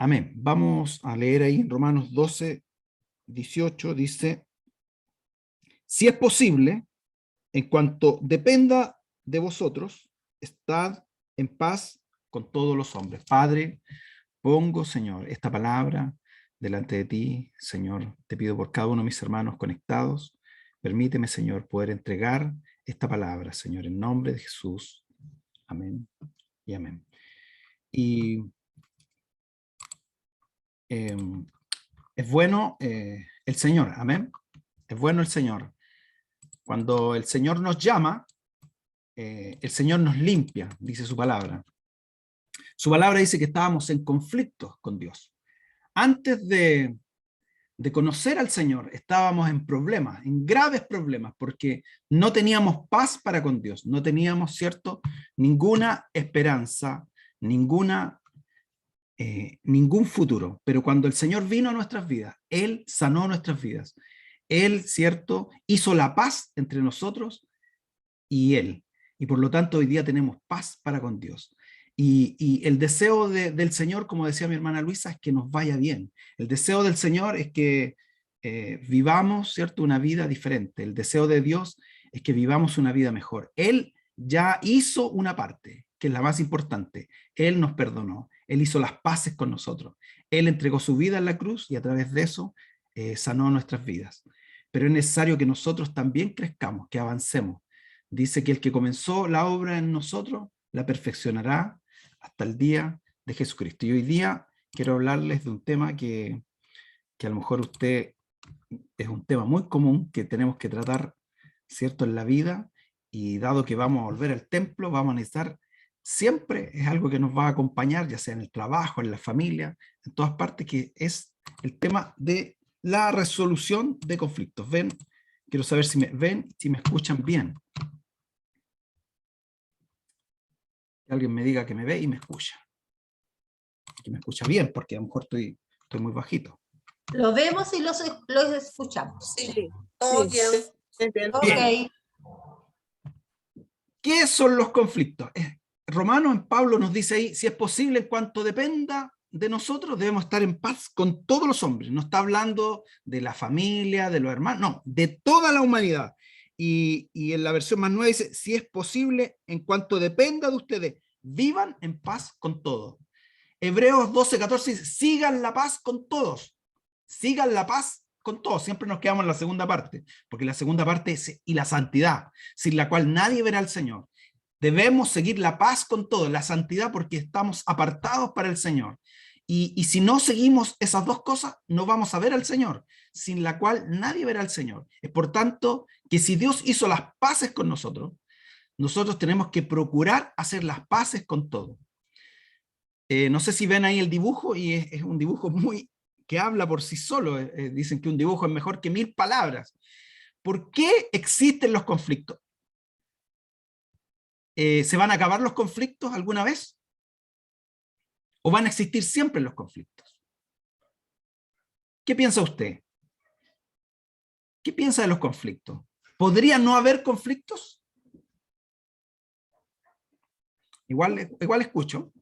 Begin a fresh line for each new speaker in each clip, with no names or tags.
Amén. Vamos a leer ahí en Romanos 12, 18, dice, si es posible, en cuanto dependa de vosotros, estad en paz con todos los hombres. Padre, pongo, Señor, esta palabra delante de ti, Señor. Te pido por cada uno de mis hermanos conectados. Permíteme, Señor, poder entregar esta palabra, Señor, en nombre de Jesús. Amén y amén. Y es bueno el Señor, amén. Es bueno el Señor. Cuando el Señor nos llama, el Señor nos limpia, dice su palabra. Su palabra dice que estábamos en conflicto con Dios. Antes de conocer al Señor, estábamos en problemas, en graves problemas, porque no teníamos paz para con Dios, no teníamos, ¿cierto?, ninguna esperanza, ningún futuro. Pero cuando el Señor vino a nuestras vidas, Él sanó nuestras vidas. Él, ¿cierto?, hizo la paz entre nosotros y Él. Y por lo tanto hoy día tenemos paz para con Dios. Y el deseo del Señor, como decía mi hermana Luisa, es que nos vaya bien. El deseo del Señor es que vivamos, ¿cierto?, una vida diferente. El deseo de Dios es que vivamos una vida mejor. Él ya hizo una parte, que es la más importante. Él nos perdonó. Él hizo las paces con nosotros. Él entregó su vida en la cruz y a través de eso sanó nuestras vidas. Pero es necesario que nosotros también crezcamos, que avancemos. Dice que el que comenzó la obra en nosotros la perfeccionará hasta el día de Jesucristo. Y hoy día quiero hablarles de un tema que a lo mejor usted es un tema muy común que tenemos que tratar, ¿cierto?, en la vida, y dado que vamos a volver al templo, vamos a necesitar siempre, es algo que nos va a acompañar, ya sea en el trabajo, en la familia, en todas partes, que es el tema de la resolución de conflictos. Ven, quiero saber si me ven, si me escuchan bien. Que alguien me diga que me ve y me escucha. Que me escucha bien, porque a lo mejor estoy muy bajito.
Lo vemos y los escuchamos.
Sí, todo bien.
Ok.
¿Qué son los conflictos? Romanos, en Pablo nos dice ahí, si es posible, en cuanto dependa de nosotros, debemos estar en paz con todos los hombres. No está hablando de la familia, de los hermanos, no, de toda la humanidad. Y en la versión más nueva dice, si es posible, en cuanto dependa de ustedes, vivan en paz con todos. Hebreos 12:14 dice, sigan la paz con todos. Sigan la paz con todos. Siempre nos quedamos en la segunda parte, porque la segunda parte es y la santidad, sin la cual nadie verá al Señor. Debemos seguir la paz con todos, la santidad, porque estamos apartados para el Señor. Y si no seguimos esas dos cosas, no vamos a ver al Señor, sin la cual nadie verá al Señor. Es por tanto que si Dios hizo las paces con nosotros, nosotros tenemos que procurar hacer las paces con todos. No sé si ven ahí el dibujo, y es un dibujo muy que habla por sí solo. Dicen que un dibujo es mejor que 1000 palabras. ¿Por qué existen los conflictos? ¿Se van a acabar los conflictos alguna vez? ¿O van a existir siempre los conflictos? ¿Qué piensa usted? ¿Qué piensa de los conflictos? ¿Podría no haber conflictos? Igual escucho.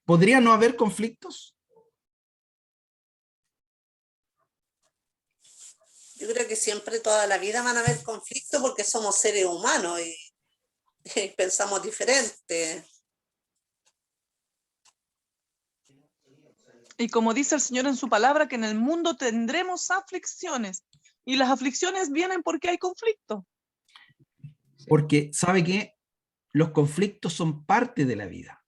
¿Podría no haber conflictos?
Yo creo que siempre, toda la vida van a haber conflictos porque somos seres humanos y pensamos diferente.
Y como dice el Señor en su palabra, que en el mundo tendremos aflicciones. Y las aflicciones vienen porque hay conflicto.
Porque, ¿sabe qué? Los conflictos son parte de la vida.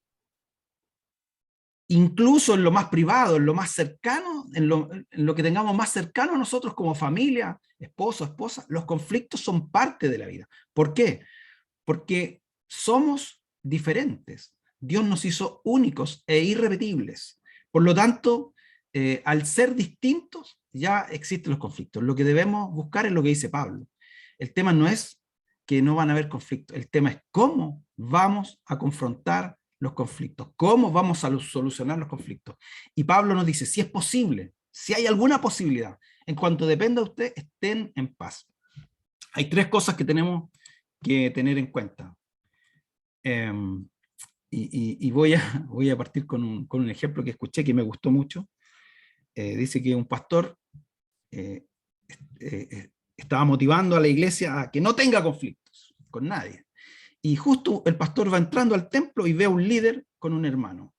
Incluso en lo más privado, en lo más cercano, en lo que tengamos más cercano a nosotros como familia, esposo, esposa, los conflictos son parte de la vida. ¿Por qué? Porque somos diferentes. Dios nos hizo únicos e irrepetibles. Por lo tanto, al ser distintos, ya existen los conflictos. Lo que debemos buscar es lo que dice Pablo. El tema no es que no van a haber conflictos, el tema es cómo vamos a confrontar los conflictos, cómo vamos a solucionar los conflictos. Y Pablo nos dice, si es posible, si hay alguna posibilidad, en cuanto dependa de usted, estén en paz. Hay tres cosas que tenemos que tener en cuenta. y voy a partir con un ejemplo que escuché que me gustó mucho. Dice que un pastor estaba motivando a la iglesia a que no tenga conflictos con nadie. Y justo el pastor va entrando al templo y ve a un líder con un hermano.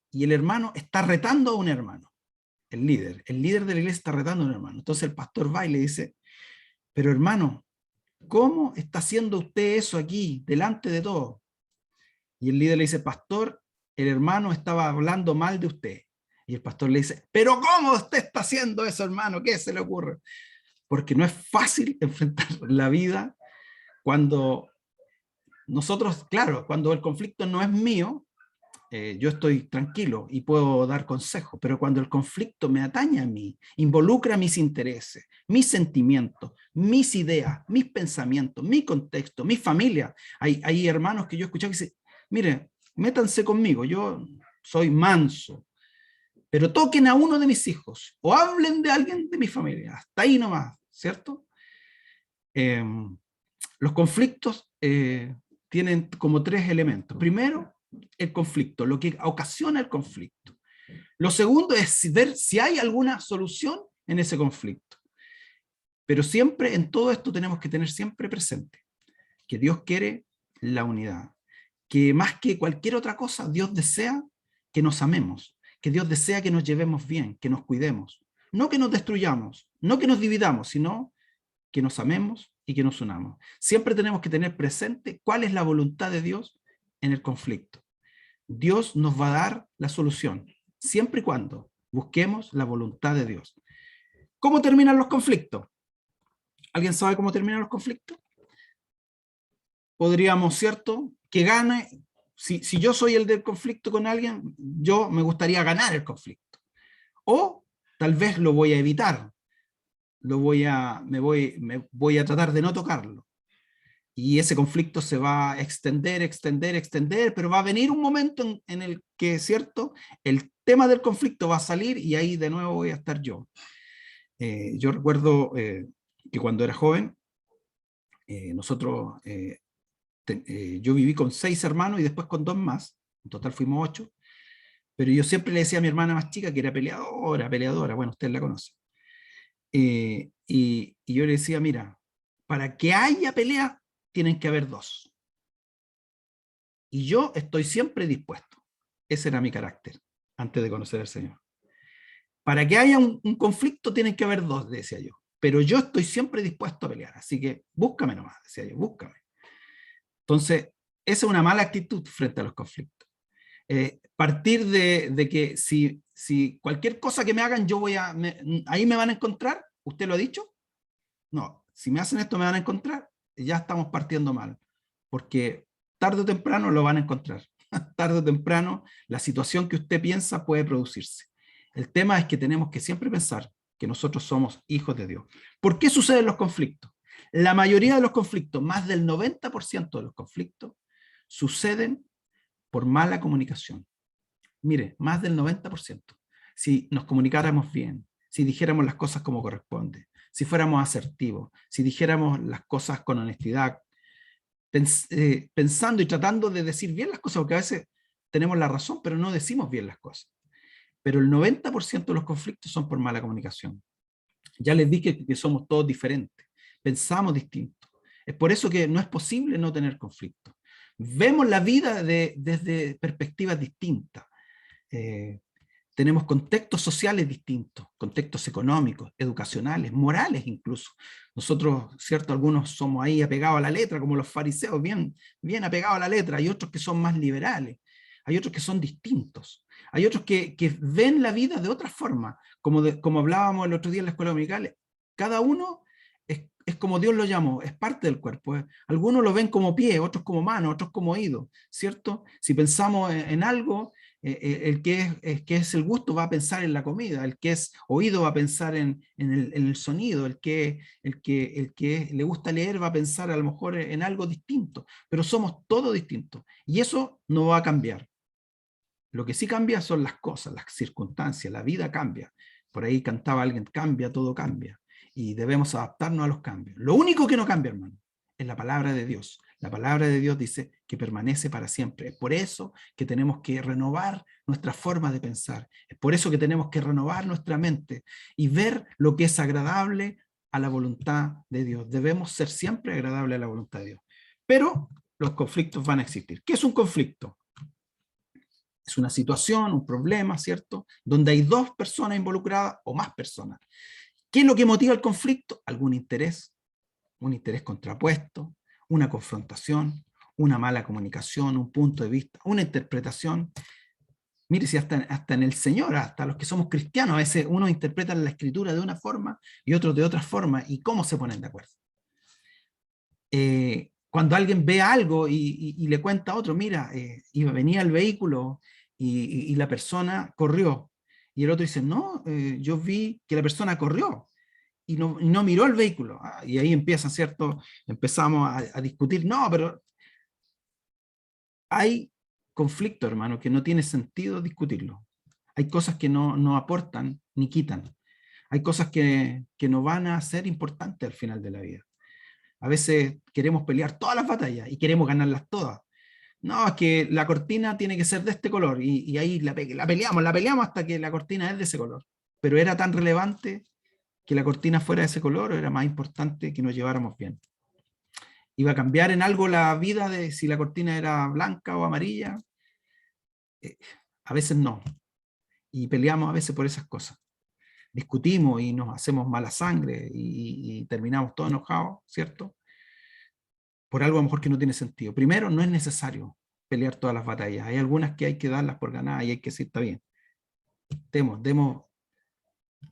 Y el hermano está retando a un hermano. El líder de la iglesia está retando a un hermano. Entonces el pastor va y le dice, pero hermano, ¿cómo está haciendo usted eso aquí, delante de todos? Y el líder le dice, pastor, el hermano estaba hablando mal de usted. Y el pastor le dice, pero ¿cómo usted está haciendo eso, hermano? ¿Qué se le ocurre? Porque no es fácil enfrentar la vida cuando nosotros, claro, cuando el conflicto no es mío, yo estoy tranquilo y puedo dar consejo, pero cuando el conflicto me atañe a mí, involucra mis intereses, mis sentimientos, mis ideas, mis pensamientos, mi contexto, mi familia. Hay hermanos que yo he escuchado que dicen, mire, métanse conmigo, yo soy manso, pero toquen a uno de mis hijos o hablen de alguien de mi familia, hasta ahí nomás, ¿cierto? Los conflictos tienen como tres elementos. Primero, el conflicto, lo que ocasiona el conflicto. Lo segundo es ver si hay alguna solución en ese conflicto. Pero siempre, en todo esto tenemos que tener siempre presente que Dios quiere la unidad, que más que cualquier otra cosa, Dios desea que nos amemos, que Dios desea que nos llevemos bien, que nos cuidemos, no que nos destruyamos, no que nos dividamos, sino que nos amemos y que nos unamos. Siempre tenemos que tener presente cuál es la voluntad de Dios en el conflicto. Dios nos va a dar la solución, siempre y cuando busquemos la voluntad de Dios. ¿Cómo terminan los conflictos? ¿Alguien sabe cómo terminan los conflictos? Podríamos, ¿cierto? Que gane, si yo soy el del conflicto con alguien, yo me gustaría ganar el conflicto. O tal vez lo voy a evitar, me voy a tratar de no tocarlo. Y ese conflicto se va a extender, pero va a venir un momento en el que, ¿cierto? El tema del conflicto va a salir y ahí de nuevo voy a estar yo. Yo recuerdo que cuando era joven, yo viví con 6 hermanos y después con 2 más, en total fuimos 8, pero yo siempre le decía a mi hermana más chica que era peleadora, bueno, usted la conoce. Y yo le decía, mira, para que haya pelea, tienen que haber 2. Y yo estoy siempre dispuesto. Ese era mi carácter, antes de conocer al Señor. Para que haya un conflicto, tienen que haber 2, decía yo. Pero yo estoy siempre dispuesto a pelear, así que búscame nomás, decía yo, búscame. Entonces, esa es una mala actitud frente a los conflictos. Partir de que si cualquier cosa que me hagan, ahí me van a encontrar, ¿usted lo ha dicho? No, si me hacen esto me van a encontrar, ya estamos partiendo mal, porque tarde o temprano lo van a encontrar. Tarde o temprano la situación que usted piensa puede producirse. El tema es que tenemos que siempre pensar que nosotros somos hijos de Dios. ¿Por qué suceden los conflictos? La mayoría de los conflictos, más del 90% de los conflictos, suceden por mala comunicación. Mire, más del 90%. Si nos comunicáramos bien, si dijéramos las cosas como corresponde, si fuéramos asertivos, si dijéramos las cosas con honestidad, pensando y tratando de decir bien las cosas, porque a veces tenemos la razón, pero no decimos bien las cosas. Pero el 90% de los conflictos son por mala comunicación. Ya les dije que somos todos diferentes, pensamos distinto. Es por eso que no es posible no tener conflicto. Vemos la vida desde perspectivas distintas. Tenemos contextos sociales distintos, contextos económicos, educacionales, morales incluso. Nosotros, cierto, algunos somos ahí apegados a la letra, como los fariseos, bien apegados a la letra. Hay otros que son más liberales, hay otros que son distintos. Hay otros que ven la vida de otra forma, como hablábamos el otro día en la escuela dominical. Cada uno es como Dios lo llamó, es parte del cuerpo. Algunos lo ven como pie, otros como mano, otros como oído, ¿cierto? Si pensamos en algo, el que es el gusto va a pensar en la comida, el que es oído va a pensar en el sonido, el que le gusta leer va a pensar a lo mejor en algo distinto, pero somos todos distintos y eso no va a cambiar. Lo que sí cambia son las cosas, las circunstancias, la vida cambia. Por ahí cantaba alguien, cambia, todo cambia. Y debemos adaptarnos a los cambios. Lo único que no cambia, hermano, es la palabra de Dios. La palabra de Dios dice que permanece para siempre. Es por eso que tenemos que renovar nuestra forma de pensar. Es por eso que tenemos que renovar nuestra mente y ver lo que es agradable a la voluntad de Dios. Debemos ser siempre agradables a la voluntad de Dios. Pero los conflictos van a existir. ¿Qué es un conflicto? Es una situación, un problema, ¿cierto? Donde hay dos personas involucradas o más personas. ¿Qué es lo que motiva el conflicto? Algún interés, un interés contrapuesto, una confrontación, una mala comunicación, un punto de vista, una interpretación. Mire, si hasta en el Señor, hasta los que somos cristianos, a veces uno interpreta la Escritura de una forma y otros de otra forma, ¿y cómo se ponen de acuerdo? Cuando alguien ve algo y le cuenta a otro, mira, venía el vehículo y la persona corrió, y el otro dice, no, yo vi que la persona corrió, y no miró el vehículo. Y ahí empieza, ¿cierto? Empezamos a discutir. No, pero hay conflicto, hermano, que no tiene sentido discutirlo. Hay cosas que no aportan ni quitan. Hay cosas que no van a ser importantes al final de la vida. A veces queremos pelear todas las batallas y queremos ganarlas todas. No, es que la cortina tiene que ser de este color y ahí la peleamos hasta que la cortina es de ese color. Pero era tan relevante que la cortina fuera de ese color, o era más importante que nos lleváramos bien. ¿Iba a cambiar en algo la vida de si la cortina era blanca o amarilla? A veces no. Y peleamos a veces por esas cosas. Discutimos y nos hacemos mala sangre y terminamos todos enojados, ¿cierto? Por algo a lo mejor que no tiene sentido. Primero, no es necesario pelear todas las batallas. Hay algunas que hay que darlas por ganadas y hay que decir, está bien. Demos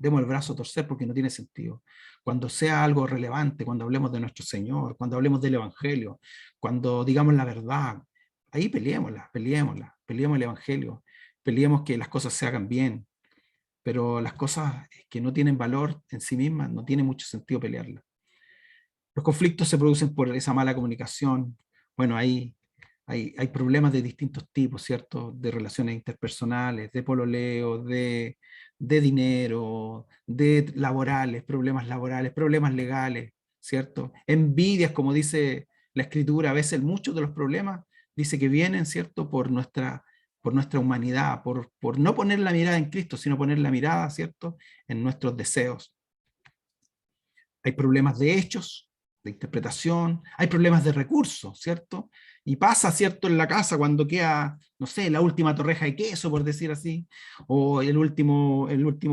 el brazo a torcer porque no tiene sentido. Cuando sea algo relevante, cuando hablemos de nuestro Señor, cuando hablemos del Evangelio, cuando digamos la verdad, ahí peleemos el Evangelio, peleemos que las cosas se hagan bien, pero las cosas que no tienen valor en sí mismas, no tiene mucho sentido pelearlas. Los conflictos se producen por esa mala comunicación. Bueno, hay problemas de distintos tipos, ¿cierto? De relaciones interpersonales, de pololeo, de dinero, de laborales, problemas legales, ¿cierto? Envidias, como dice la Escritura, a veces muchos de los problemas dice que vienen, ¿cierto? Por nuestra humanidad, por no poner la mirada en Cristo, sino poner la mirada, ¿cierto? En nuestros deseos. Hay problemas de hechos, de interpretación, hay problemas de recursos, ¿cierto? Y pasa, ¿cierto?, en la casa cuando queda, no sé, la última torreja de queso, por decir así, o el último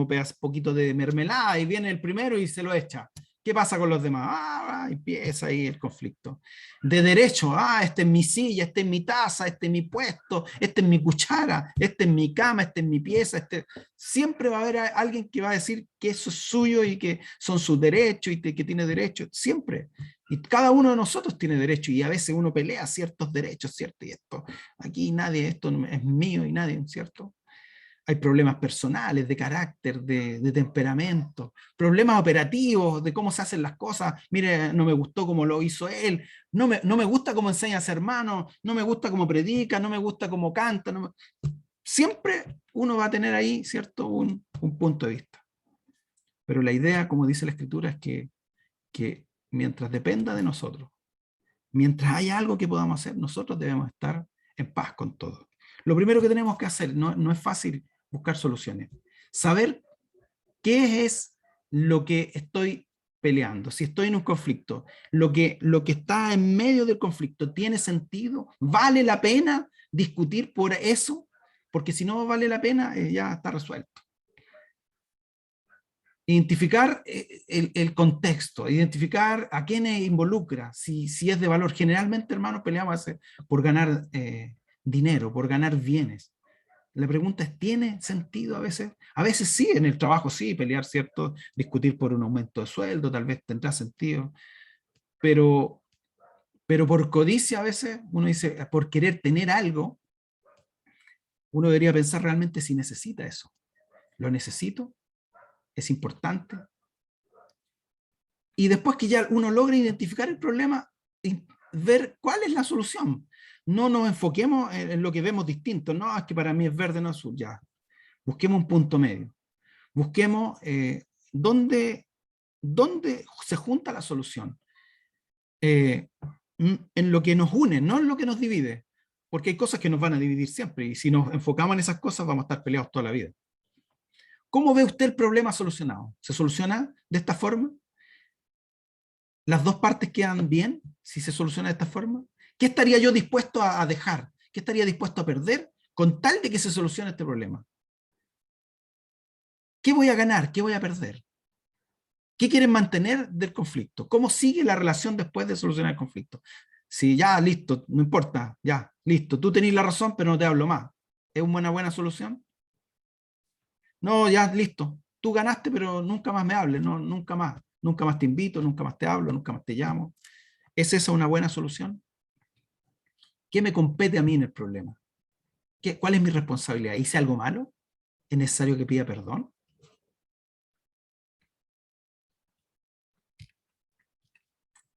pedazo, poquito de mermelada, y viene el primero y se lo echa. ¿Qué pasa con los demás? Empieza ahí el conflicto. De derecho, esta es mi silla, esta es mi taza, este es mi puesto, esta es mi cuchara, esta es mi cama, esta es mi pieza. Siempre va a haber alguien que va a decir que eso es suyo y que son sus derechos y que tiene derechos, siempre. Y cada uno de nosotros tiene derechos y a veces uno pelea ciertos derechos, ¿cierto? Y esto, aquí nadie, esto es mío y nadie, ¿cierto? Hay problemas personales, de carácter, de temperamento, problemas operativos, de cómo se hacen las cosas. Mire, no me gustó cómo lo hizo él, no me gusta cómo enseña a ser hermano, no me gusta cómo predica, no me gusta cómo canta. Siempre uno va a tener ahí, ¿cierto?, un punto de vista. Pero la idea, como dice la Escritura, es que mientras dependa de nosotros, mientras haya algo que podamos hacer, nosotros debemos estar en paz con todo. Lo primero que tenemos que hacer, no es fácil buscar soluciones, saber qué es lo que estoy peleando, si estoy en un conflicto, lo que está en medio del conflicto, ¿tiene sentido? ¿Vale la pena discutir por eso? Porque si no vale la pena, ya está resuelto. Identificar el contexto, identificar a quiénes involucra, si es de valor. Generalmente, hermanos, peleamos por ganar dinero, por ganar bienes. La pregunta es, ¿tiene sentido a veces? A veces sí, en el trabajo sí, pelear, ¿cierto? Discutir por un aumento de sueldo, tal vez tendrá sentido. Pero por codicia a veces, uno dice, por querer tener algo, uno debería pensar realmente si necesita eso. ¿Lo necesito? ¿Es importante? Y después que ya uno logra identificar el problema, ver cuál es la solución. No nos enfoquemos en lo que vemos distinto. No, es que para mí es verde, no azul. Ya. Busquemos un punto medio. Busquemos dónde se junta la solución. en lo que nos une, no en lo que nos divide. Porque hay cosas que nos van a dividir siempre, y si nos enfocamos en esas cosas vamos a estar peleados toda la vida. ¿Cómo ve usted el problema solucionado? ¿Se soluciona de esta forma? ¿Las dos partes quedan bien si se soluciona de esta forma? ¿Qué estaría yo dispuesto a dejar? ¿Qué estaría dispuesto a perder con tal de que se solucione este problema? ¿Qué voy a ganar? ¿Qué voy a perder? ¿Qué quieren mantener del conflicto? ¿Cómo sigue la relación después de solucionar el conflicto? Si ya, listo, no importa, ya, listo, tú tenés la razón, pero no te hablo más. ¿Es una buena solución? No, ya, listo, tú ganaste, pero nunca más me hables, no, nunca más te invito, nunca más te hablo, nunca más te llamo. ¿Es esa una buena solución? ¿Qué me compete a mí en el problema? ¿Cuál es mi responsabilidad? ¿Hice algo malo? ¿Es necesario que pida perdón?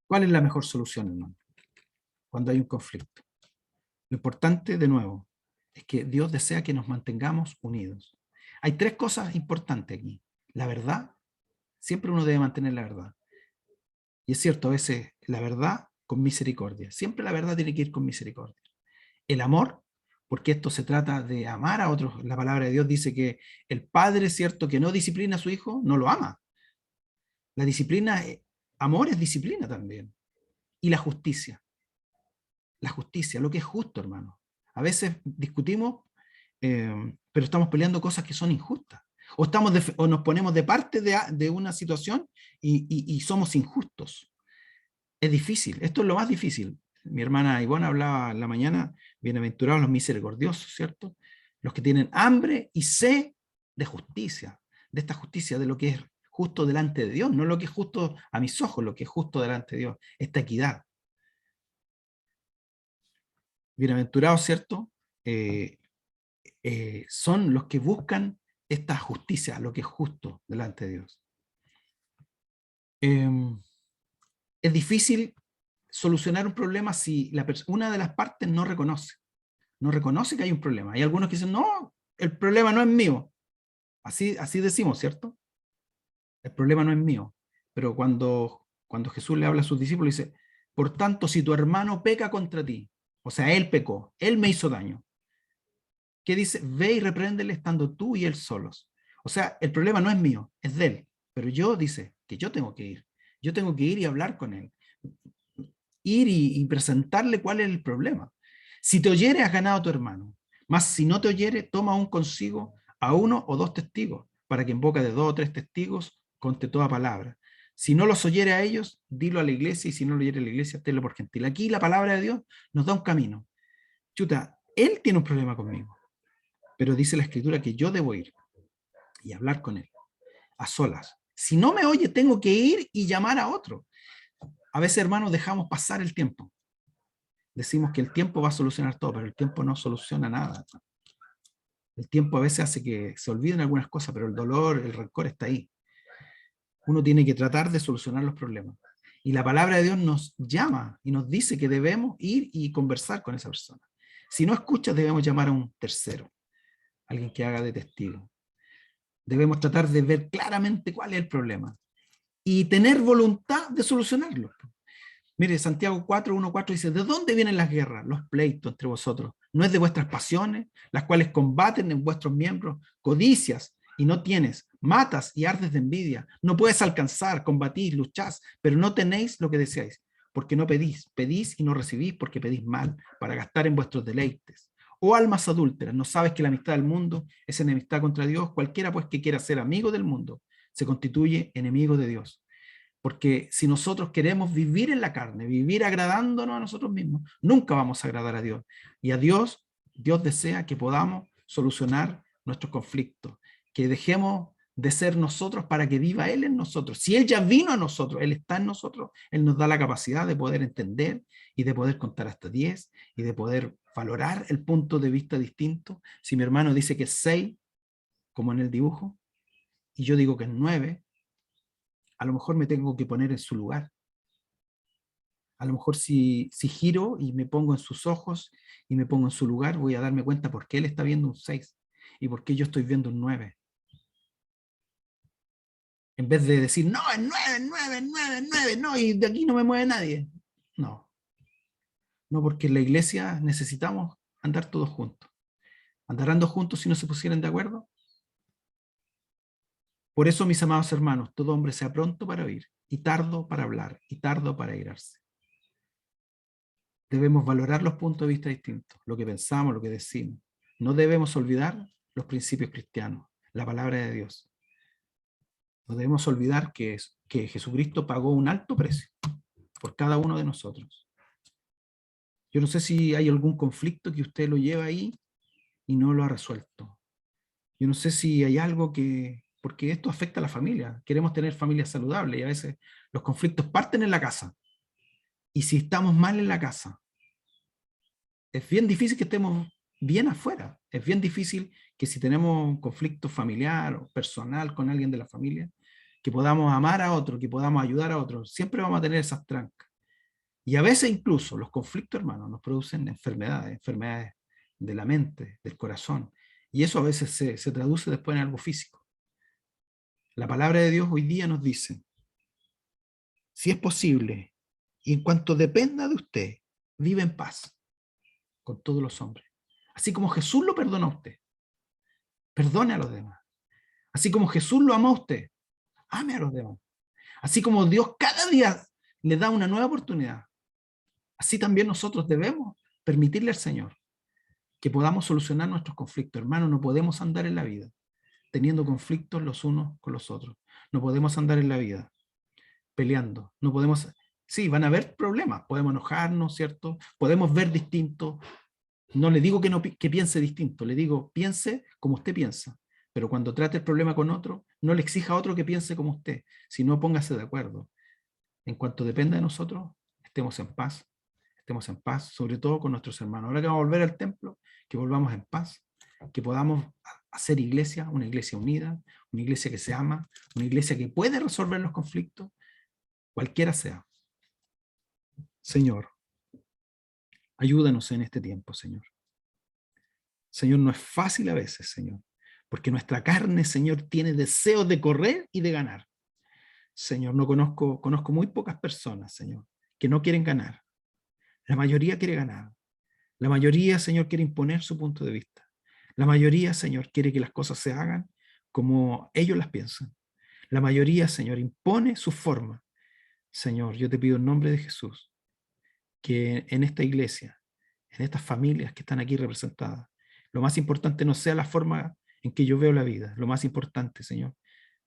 ¿Cuál es la mejor solución, hermano? Cuando hay un conflicto. Lo importante, de nuevo, es que Dios desea que nos mantengamos unidos. Hay tres cosas importantes aquí. La verdad, siempre uno debe mantener la verdad. Y es cierto, a veces la verdad con misericordia. Siempre la verdad tiene que ir con misericordia. El amor, porque esto se trata de amar a otros. La palabra de Dios dice que el padre, cierto, que no disciplina a su hijo, no lo ama. La disciplina, amor es disciplina también. Y la justicia. La justicia, lo que es justo, hermano. A veces discutimos, pero estamos peleando cosas que son injustas. O nos ponemos de parte de una situación y somos injustos. Es difícil, esto es lo más difícil. Mi hermana Ivonne hablaba en la mañana, bienaventurados los misericordiosos, ¿cierto? Los que tienen hambre y sed de justicia, de esta justicia, de lo que es justo delante de Dios, no lo que es justo a mis ojos, lo que es justo delante de Dios, esta equidad. Bienaventurados, ¿cierto? Son los que buscan esta justicia, lo que es justo delante de Dios. Es difícil solucionar un problema si una de las partes no reconoce que hay un problema. Hay algunos que dicen, no, el problema no es mío. Así decimos, ¿cierto? El problema no es mío. Pero cuando Jesús le habla a sus discípulos, dice, por tanto, si tu hermano peca contra ti, o sea, él pecó, él me hizo daño, ¿qué dice? Ve y repréndele estando tú y él solos. O sea, el problema no es mío, es de él. Pero dice, que yo tengo que ir. Yo tengo que ir y hablar con él. Ir y presentarle cuál es el problema. Si te oyere, has ganado a tu hermano. Mas si no te oyere, toma aún consigo a uno o dos testigos, para que en boca de 2 o 3 testigos conte toda palabra. Si no los oyere a ellos, dilo a la iglesia, y si no lo oyere a la iglesia, tenlo por gentil. Aquí la palabra de Dios nos da un camino. Chuta, él tiene un problema conmigo, pero dice la Escritura que yo debo ir y hablar con él, a solas. Si no me oye, tengo que ir y llamar a otro. A veces, hermanos, dejamos pasar el tiempo. Decimos que el tiempo va a solucionar todo, pero el tiempo no soluciona nada. El tiempo a veces hace que se olviden algunas cosas, pero el dolor, el rencor está ahí. Uno tiene que tratar de solucionar los problemas. Y la palabra de Dios nos llama y nos dice que debemos ir y conversar con esa persona. Si no escuchas, debemos llamar a un tercero, alguien que haga de testigo. Debemos tratar de ver claramente cuál es el problema y tener voluntad de solucionarlo. Mire, Santiago 4, 1, 4 dice, ¿de dónde vienen las guerras, los pleitos entre vosotros? ¿No es de vuestras pasiones, las cuales combaten en vuestros miembros? Codicias y no tienes, matas y ardes de envidia, no puedes alcanzar, combatís, luchás, pero no tenéis lo que deseáis, porque no pedís, pedís y no recibís porque pedís mal, para gastar en vuestros deleites. Oh almas adúlteras, ¿no sabes que la amistad del mundo es enemistad contra Dios? Cualquiera pues que quiera ser amigo del mundo, se constituye enemigo de Dios. Porque si nosotros queremos vivir en la carne, vivir agradándonos a nosotros mismos, nunca vamos a agradar a Dios. Y a Dios desea que podamos solucionar nuestros conflictos, que dejemos de ser nosotros para que viva Él en nosotros. Si Él ya vino a nosotros, Él está en nosotros, Él nos da la capacidad de poder entender y de poder contar hasta 10 y de poder valorar el punto de vista distinto. Si mi hermano dice que es 6, como en el dibujo, y yo digo que es 9, a lo mejor me tengo que poner en su lugar. A lo mejor si giro y me pongo en sus ojos y me pongo en su lugar, voy a darme cuenta por qué él está viendo un 6 y por qué yo estoy viendo un 9. En vez de decir, no, es 9, 9, 9, 9, no, y de aquí no me mueve nadie. No. No, porque en la iglesia necesitamos andar todos juntos. ¿Andarán dos juntos si no se pusieran de acuerdo? Por eso, mis amados hermanos, todo hombre sea pronto para oír, y tardo para hablar, y tardo para airarse. Debemos valorar los puntos de vista distintos, lo que pensamos, lo que decimos. No debemos olvidar los principios cristianos, la palabra de Dios. No debemos olvidar que Jesucristo pagó un alto precio por cada uno de nosotros. Yo no sé si hay algún conflicto que usted lo lleva ahí y no lo ha resuelto. Yo no sé si hay algo porque esto afecta a la familia. Queremos tener familias saludables y a veces los conflictos parten en la casa. Y si estamos mal en la casa, es bien difícil que estemos bien afuera. Es bien difícil que si tenemos un conflicto familiar o personal con alguien de la familia, que podamos amar a otro, que podamos ayudar a otro. Siempre vamos a tener esas trancas. Y a veces incluso los conflictos, hermanos, nos producen enfermedades de la mente, del corazón. Y eso a veces se traduce después en algo físico. La palabra de Dios hoy día nos dice, si es posible, y en cuanto dependa de usted, vive en paz con todos los hombres. Así como Jesús lo perdonó a usted, perdone a los demás. Así como Jesús lo amó a usted, ame a los demás. Así como Dios cada día le da una nueva oportunidad, así también nosotros debemos permitirle al Señor que podamos solucionar nuestros conflictos. Hermanos, no podemos andar en la vida teniendo conflictos los unos con los otros. No podemos andar en la vida peleando. No podemos... Sí, van a haber problemas. Podemos enojarnos, ¿cierto? Podemos ver distinto. No le digo que piense distinto. Le digo, piense como usted piensa. Pero cuando trate el problema con otro, no le exija a otro que piense como usted. Sino póngase de acuerdo. En cuanto dependa de nosotros, estemos en paz, sobre todo con nuestros hermanos. Ahora que vamos a volver al templo, que volvamos en paz, que podamos hacer iglesia, una iglesia unida, una iglesia que se ama, una iglesia que puede resolver los conflictos, cualquiera sea. Señor, ayúdanos en este tiempo, Señor. Señor, no es fácil a veces, Señor, porque nuestra carne, Señor, tiene deseos de correr y de ganar. Señor, conozco muy pocas personas, Señor, que no quieren ganar. La mayoría quiere ganar. La mayoría, Señor, quiere imponer su punto de vista. La mayoría, Señor, quiere que las cosas se hagan como ellos las piensan. La mayoría, Señor, impone su forma. Señor, yo te pido en nombre de Jesús que en esta iglesia, en estas familias que están aquí representadas, lo más importante no sea la forma en que yo veo la vida. Lo más importante, Señor,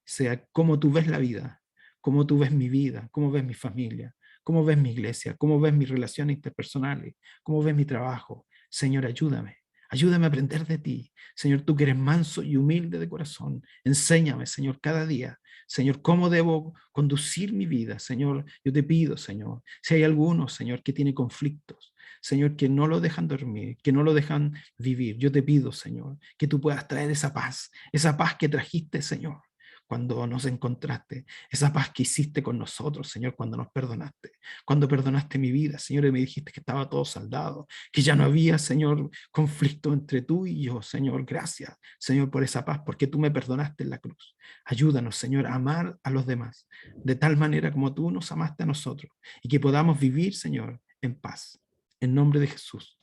sea cómo tú ves la vida, cómo tú ves mi vida, cómo ves mi familia, cómo ves mi iglesia, cómo ves mis relaciones interpersonales, cómo ves mi trabajo. Señor, ayúdame. Ayúdame a aprender de ti. Señor, tú que eres manso y humilde de corazón. Enséñame, Señor, cada día. Señor, cómo debo conducir mi vida. Señor, yo te pido, Señor, si hay alguno, Señor, que tiene conflictos, Señor, que no lo dejan dormir, que no lo dejan vivir. Yo te pido, Señor, que tú puedas traer esa paz que trajiste, Señor, cuando nos encontraste, esa paz que hiciste con nosotros, Señor, cuando nos perdonaste, cuando perdonaste mi vida, Señor, y me dijiste que estaba todo saldado, que ya no había, Señor, conflicto entre tú y yo, Señor. Gracias, Señor, por esa paz, porque tú me perdonaste en la cruz. Ayúdanos, Señor, a amar a los demás, de tal manera como tú nos amaste a nosotros, y que podamos vivir, Señor, en paz. En nombre de Jesús.